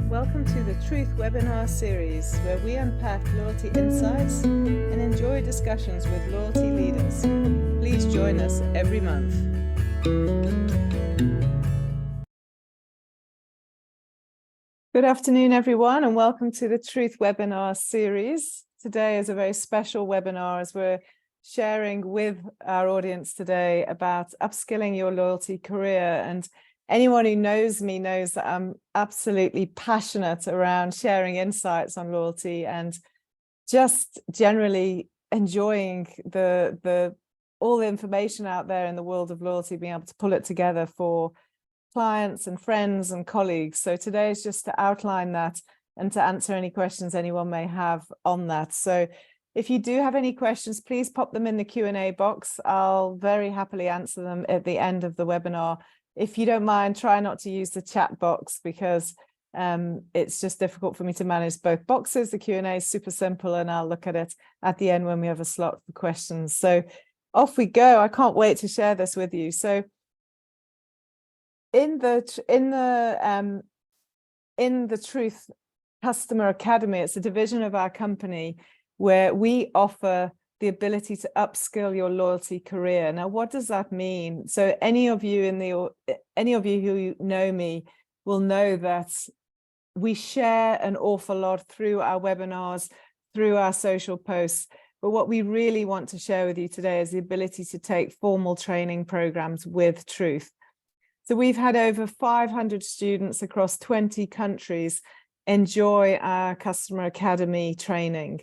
Welcome to the Truth webinar series, where we unpack loyalty insights and enjoy discussions with loyalty leaders. Please join us every month. Good afternoon, everyone, and welcome to the Truth webinar series. Today is a very special webinar as we're sharing with our audience today about upskilling your loyalty career. And anyone who knows me knows that I'm absolutely passionate around sharing insights on loyalty and just generally enjoying all the information out there in the world of loyalty, being able to pull it together for clients and friends and colleagues. So today is just to outline that and to answer any questions anyone may have on that. So if you do have any questions, please pop them in the Q&A box. I'll very happily answer them at the end of the webinar. If you don't mind, try not to use the chat box because it's just difficult for me to manage both boxes. The Q&A is super simple and I'll look at it at the end when we have a slot for questions. So off we go. I can't wait to share this with you. So in the Truth Customer Academy, it's a division of our company where we offer the ability to upskill your loyalty career. Now, what does that mean? So any of you who know me will know that we share an awful lot through our webinars, through our social posts. But what we really want to share with you today is the ability to take formal training programs with Truth. So we've had over 500 students across 20 countries enjoy our Customer Academy training.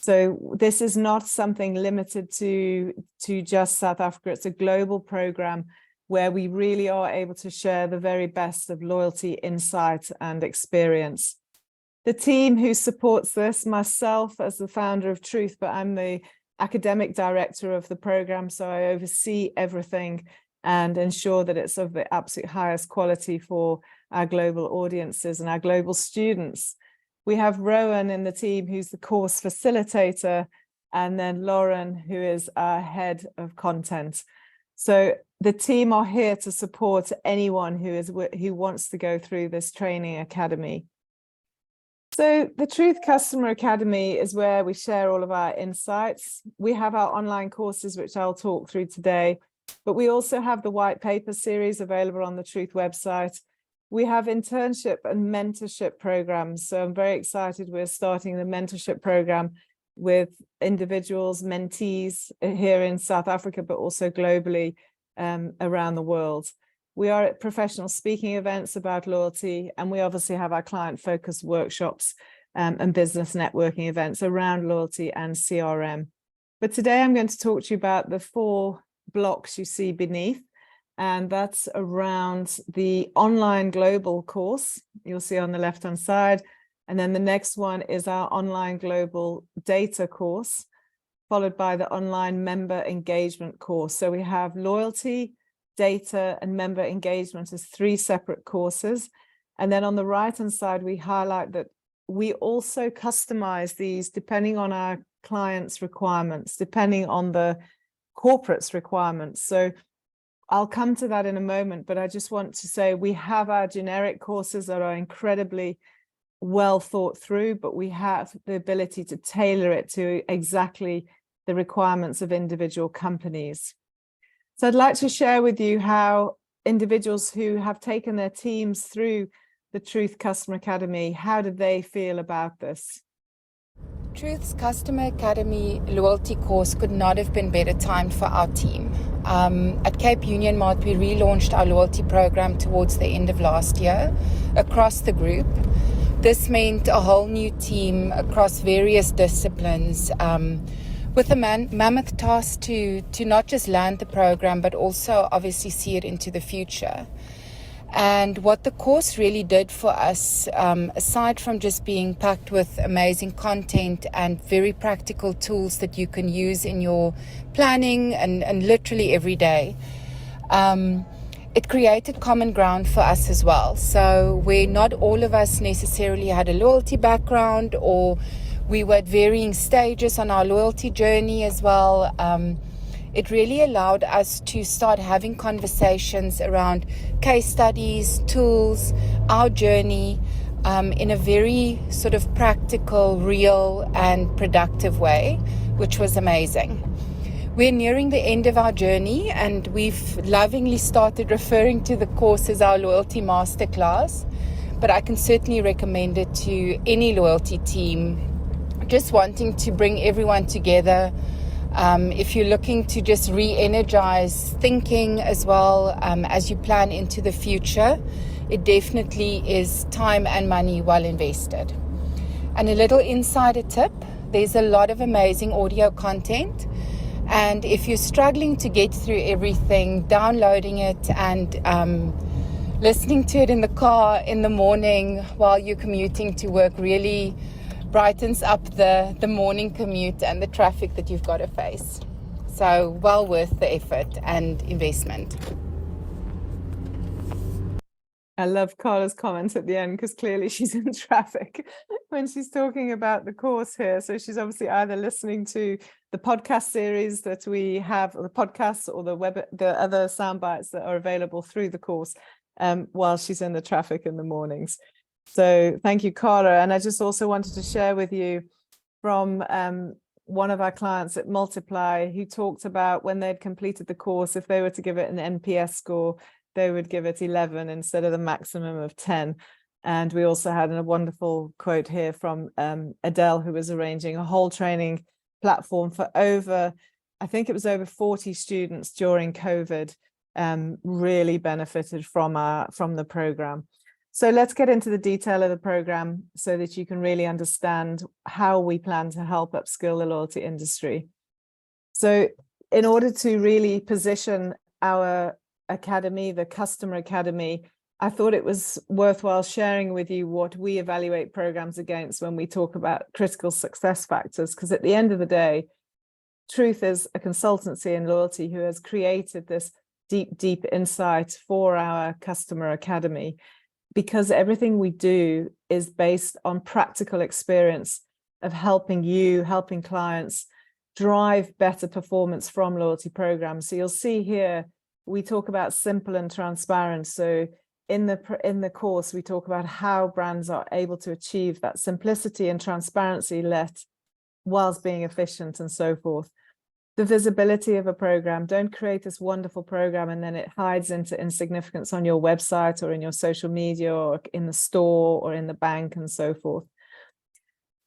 So this is not something limited to just South Africa. It's a global program where we really are able to share the very best of loyalty, insight, and experience. The team who supports this, myself as the founder of Truth, but I'm the academic director of the program, so I oversee everything and ensure that it's of the absolute highest quality for our global audiences and our global students. We have Rowan in the team, who's the course facilitator, and then Lauren, who is our head of content. So the team are here to support anyone who wants to go through this training academy. So the Truth Customer Academy is where we share all of our insights. We have our online courses, which I'll talk through today, but we also have the white paper series available on the Truth website. We have internship and mentorship programs. So I'm very excited. We're starting the mentorship program with individuals, mentees here in South Africa, but also globally around the world. We are at professional speaking events about loyalty, and we obviously have our client-focused workshops and business networking events around loyalty and CRM. But today I'm going to talk to you about the 4 blocks you see beneath. And that's around the online global course you'll see on the left-hand side. And then the next one is our online global data course, followed by the online member engagement course. So we have loyalty, data, and member engagement as 3 separate courses. And then on the right-hand side, we highlight that we also customize these depending on our clients' requirements, depending on the corporate's requirements. So I'll come to that in a moment, but I just want to say we have our generic courses that are incredibly well thought through, but we have the ability to tailor it to exactly the requirements of individual companies. So I'd like to share with you how individuals who have taken their teams through the Truth Customer Academy, how do they feel about this? Truth's Customer Academy loyalty course could not have been better timed for our team. At Cape Union Mart, we relaunched our loyalty program towards the end of last year across the group. This meant a whole new team across various disciplines with a mammoth task to not just land the program, but also obviously see it into the future. And what the course really did for us, aside from just being packed with amazing content and very practical tools that you can use in your planning and literally every day, it created common ground for us as well. So where not all of us necessarily had a loyalty background, or we were at varying stages on our loyalty journey as well, it really allowed us to start having conversations around case studies, tools, our journey, in a very sort of practical, real, and productive way, which was amazing. We're nearing the end of our journey, and we've lovingly started referring to the course as our Loyalty Masterclass, but I can certainly recommend it to any loyalty team just wanting to bring everyone together. If you're looking to just re-energize thinking as well as you plan into the future, it definitely is time and money well invested. And a little insider tip, there's a lot of amazing audio content. And if you're struggling to get through everything, downloading it and listening to it in the car in the morning while you're commuting to work really brightens up the morning commute and the traffic that you've got to face. So well worth the effort and investment. I love Carla's comments at the end, because clearly she's in traffic when she's talking about the course here. So she's obviously either listening to the podcast series that we have, or the podcasts, or the other sound bites that are available through the course while she's in the traffic in the mornings. So thank you, Carla. And I just also wanted to share with you from one of our clients at Multiply, who talked about when they'd completed the course, if they were to give it an NPS score, they would give it 11 instead of the maximum of 10. And we also had a wonderful quote here from Adele, who was arranging a whole training platform for over 40 students during COVID, really benefited from the program. So let's get into the detail of the program so that you can really understand how we plan to help upskill the loyalty industry. So in order to really position our academy, the Customer Academy, I thought it was worthwhile sharing with you what we evaluate programs against when we talk about critical success factors, because at the end of the day, Truth is a consultancy in loyalty who has created this deep insight for our Customer Academy, because everything we do is based on practical experience of helping clients drive better performance from loyalty programs. So you'll see here, we talk about simple and transparent. So in the course, we talk about how brands are able to achieve that simplicity and transparency whilst being efficient and so forth. The visibility of a program. Don't create this wonderful program and then it hides into insignificance on your website or in your social media or in the store or in the bank and so forth.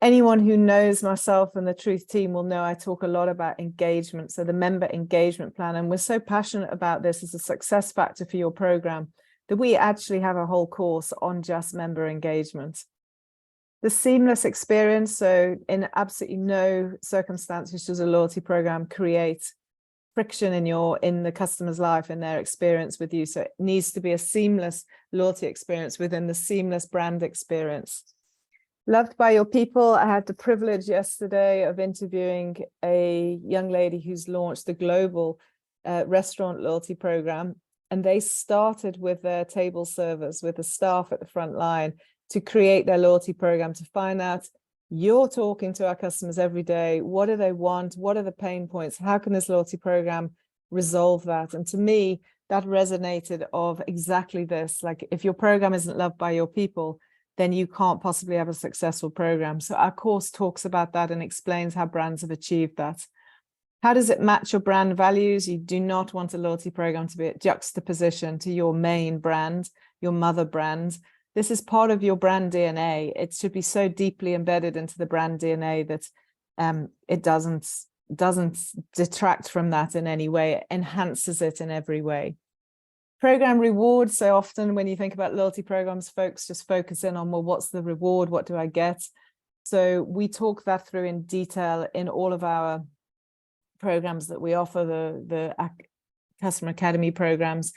Anyone who knows myself and the Truth team will know I talk a lot about engagement. So the member engagement plan, and we're so passionate about this as a success factor for your program that we actually have a whole course on just member engagement. The seamless experience, so in absolutely no circumstances does a loyalty program create friction in the customer's life and their experience with you. So it needs to be a seamless loyalty experience within the seamless brand experience. Loved by your people. I had the privilege yesterday of interviewing a young lady who's launched a global restaurant loyalty program, and they started with their table servers, with the staff at the front line, to create their loyalty program, to find out, you're talking to our customers every day. What do they want? What are the pain points? How can this loyalty program resolve that? And to me, that resonated of exactly this. Like, if your program isn't loved by your people, then you can't possibly have a successful program. So our course talks about that and explains how brands have achieved that. How does it match your brand values? You do not want a loyalty program to be a juxtaposition to your main brand, your mother brand. This is part of your brand DNA. It should be so deeply embedded into the brand DNA that it doesn't detract from that in any way. It enhances it in every way. Program rewards. So often when you think about loyalty programs, folks just focus in on, well, what's the reward? What do I get? So we talk that through in detail in all of our programs that we offer, the Customer Academy programs,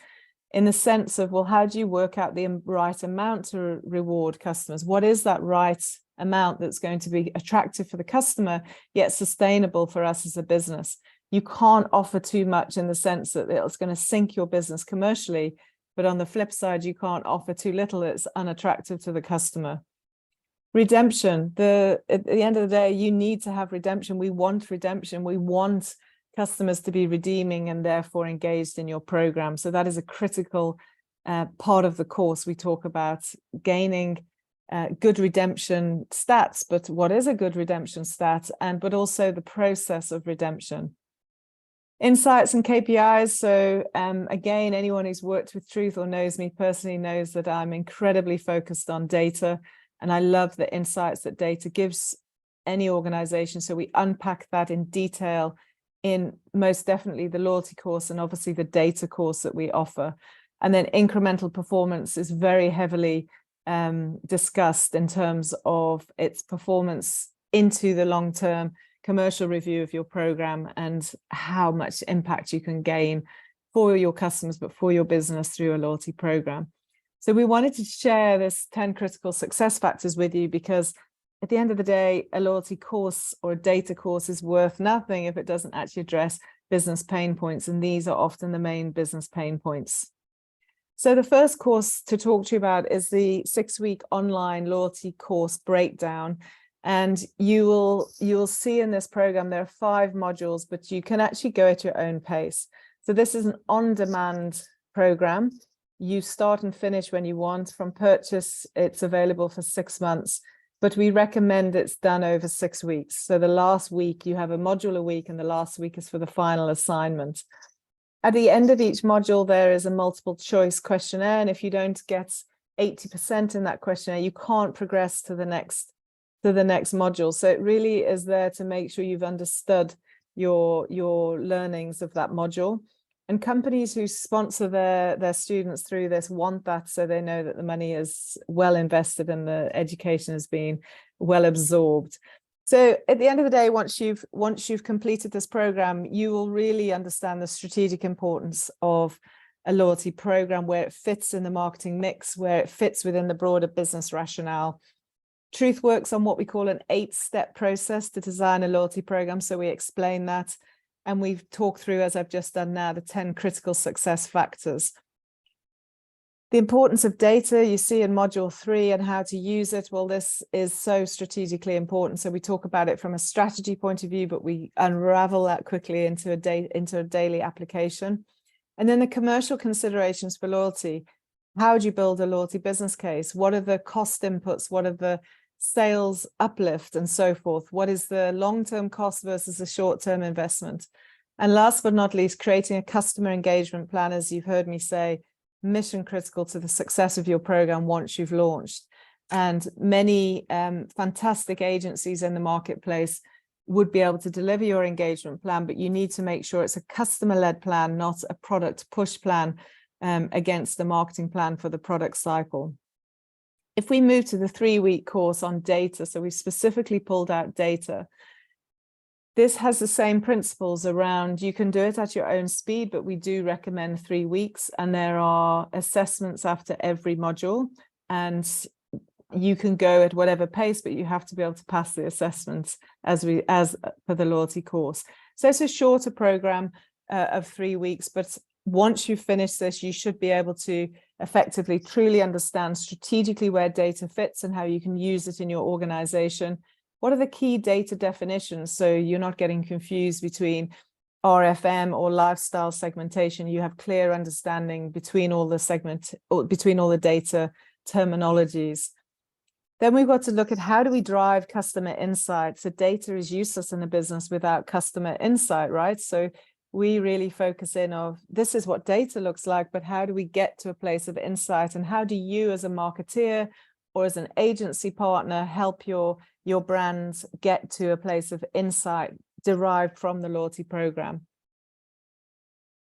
in the sense of, well, how do you work out the right amount to reward customers? What is that right amount that's going to be attractive for the customer, yet sustainable for us as a business? You can't offer too much in the sense that it's going to sink your business commercially, but on the flip side, you can't offer too little that's unattractive to the customer. Redemption. At the end of the day, you need to have redemption. We want redemption. We want customers to be redeeming and therefore engaged in your program. So that is a critical part of the course. We talk about gaining good redemption stats, but what is a good redemption stat, but also the process of redemption. Insights and KPIs. So again, anyone who's worked with Truth or knows me personally knows that I'm incredibly focused on data, and I love the insights that data gives any organization. So we unpack that in detail in most definitely the loyalty course and obviously the data course that we offer. And then incremental performance is very heavily discussed in terms of its performance into the long-term commercial review of your program and how much impact you can gain for your customers, but for your business through a loyalty program. So we wanted to share this 10 critical success factors with you, because at the end of the day, a loyalty course or a data course is worth nothing if it doesn't actually address business pain points. And these are often the main business pain points. So the first course to talk to you about is the 6-week online loyalty course breakdown. And you will see in this program, there are 5 modules, but you can actually go at your own pace. So this is an on-demand program. You start and finish when you want. From purchase, it's available for 6 months, but we recommend it's done over 6 weeks. So the last week, you have a module a week, and the last week is for the final assignment. At the end of each module, there is a multiple choice questionnaire. And if you don't get 80% in that questionnaire, you can't progress to the next module. So it really is there to make sure you've understood your learnings of that module. And companies who sponsor their students through this want that, so they know that the money is well invested and the education has been well absorbed. So at the end of the day, once you've completed this program, you will really understand the strategic importance of a loyalty program, where it fits in the marketing mix, where it fits within the broader business rationale. Truth works on what we call an 8-step process to design a loyalty program. So we explain that, and we've talked through, as I've just done now, the 10 critical success factors. The importance of data you see in module 3 and how to use it. Well, this is so strategically important. So we talk about it from a strategy point of view, but we unravel that quickly into a daily application. And then the commercial considerations for loyalty. How do you build a loyalty business case? What are the cost inputs? What are the sales uplift and so forth? What is the long-term cost versus the short-term investment? And last but not least, creating a customer engagement plan, as you've heard me say, mission critical to the success of your program once you've launched. And many fantastic agencies in the marketplace would be able to deliver your engagement plan, but you need to make sure it's a customer-led plan, not a product push plan against the marketing plan for the product cycle. If we move to the 3-week course on data, so we've specifically pulled out data. This has the same principles around, you can do it at your own speed, but we do recommend 3 weeks, and there are assessments after every module, and you can go at whatever pace, but you have to be able to pass the assessments as for the loyalty course. So it's a shorter program of 3 weeks, but once you finish this, you should be able to effectively truly understand strategically where data fits and how you can use it in your organization. What are the key data definitions? So you're not getting confused between RFM or lifestyle segmentation. You have clear understanding between all the data terminologies. Then we've got to look at how do we drive customer insight. So data is useless in a business without customer insight, right? So we really focus in on this is what data looks like, but how do we get to a place of insight, and how do you as a marketeer or as an agency partner help your brands get to a place of insight derived from the loyalty program?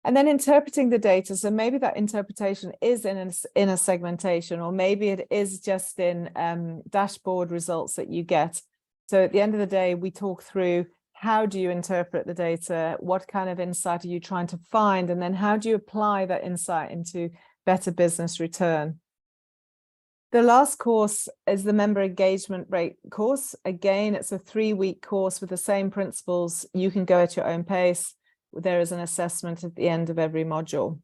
And then interpreting the data. So maybe that interpretation is in a segmentation, or maybe it is just in dashboard results that you get. So at the end of the day, we talk through how do you interpret the data? What kind of insight are you trying to find? And then how do you apply that insight into better business return? The last course is the member engagement rate course. Again, it's a 3-week course with the same principles. You can go at your own pace. There is an assessment at the end of every module.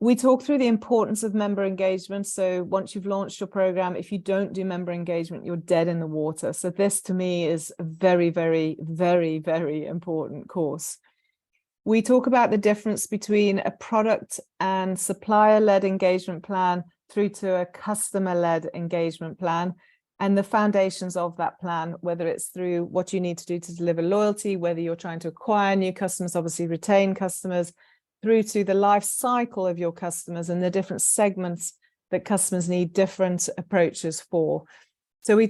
We talk through the importance of member engagement. So once you've launched your program, if you don't do member engagement, you're dead in the water. So this to me is a very, very, very, very important course. We talk about the difference between a product and supplier-led engagement plan through to a customer-led engagement plan, and the foundations of that plan, whether it's through what you need to do to deliver loyalty, whether you're trying to acquire new customers, obviously retain customers, through to the life cycle of your customers and the different segments that customers need different approaches for. So we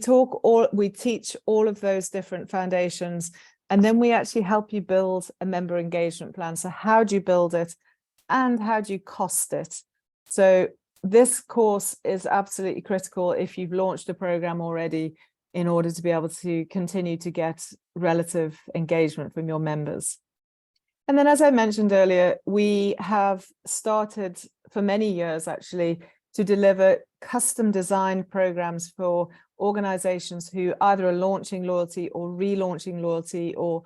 teach all of those different foundations, and then we actually help you build a member engagement plan. So how do you build it and how do you cost it? So this course is absolutely critical if you've launched a program already, in order to be able to continue to get relative engagement from your members. And then, as I mentioned earlier, we have started for many years actually to deliver custom designed programs for organizations who either are launching loyalty or relaunching loyalty, or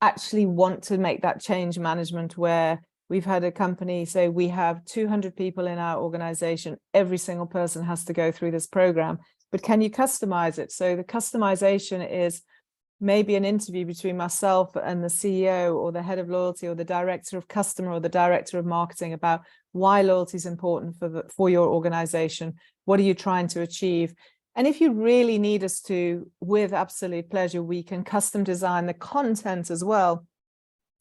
actually want to make that change management, where we've had a company say, we have 200 people in our organization, every single person has to go through this program, but can you customize it? So the customization is maybe an interview between myself and the CEO or the head of loyalty or the director of customer or the director of marketing about why loyalty is important for your organization. What are you trying to achieve? And if you really need us to, with absolute pleasure, we can custom design the content as well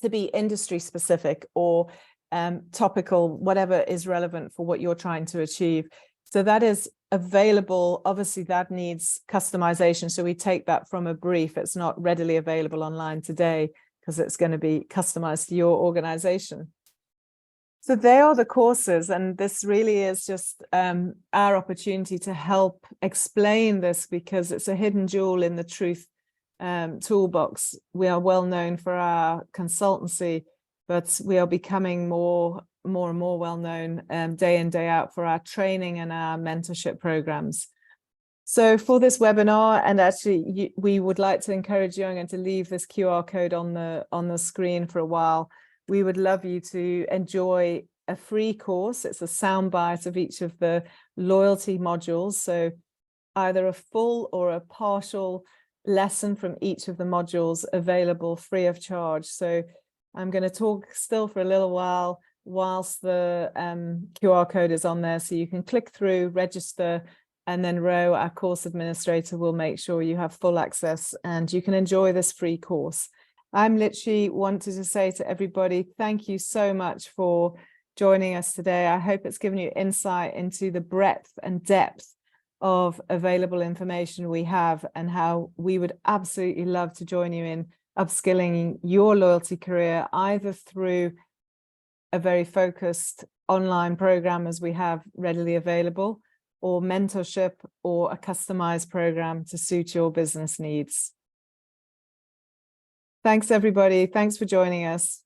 to be industry specific or topical, whatever is relevant for what you're trying to achieve. So that is available. Obviously, that needs customization. So we take that from a brief. It's not readily available online today because it's going to be customized to your organization. So they are the courses, and this really is just our opportunity to help explain this, because it's a hidden jewel in the Truth toolbox. We are well known for our consultancy, but we are becoming more and more well known day in, day out for our training and our mentorship programs. So for this webinar, and actually we would like to encourage you, I'm going to leave this QR code on the screen for a while. We would love you to enjoy a free course. It's a soundbite of each of the loyalty modules. So either a full or a partial lesson from each of the modules available free of charge. So I'm going to talk still for a little while whilst the QR code is on there, so you can click through, register, and then Ro, our course administrator, will make sure you have full access and you can enjoy this free course. I'm literally wanted to say to everybody, thank you so much for joining us today. I hope it's given you insight into the breadth and depth of available information we have, and how we would absolutely love to join you in upskilling your loyalty career, either through a very focused online program as we have readily available, or mentorship, or a customized program to suit your business needs. Thanks, everybody. Thanks for joining us.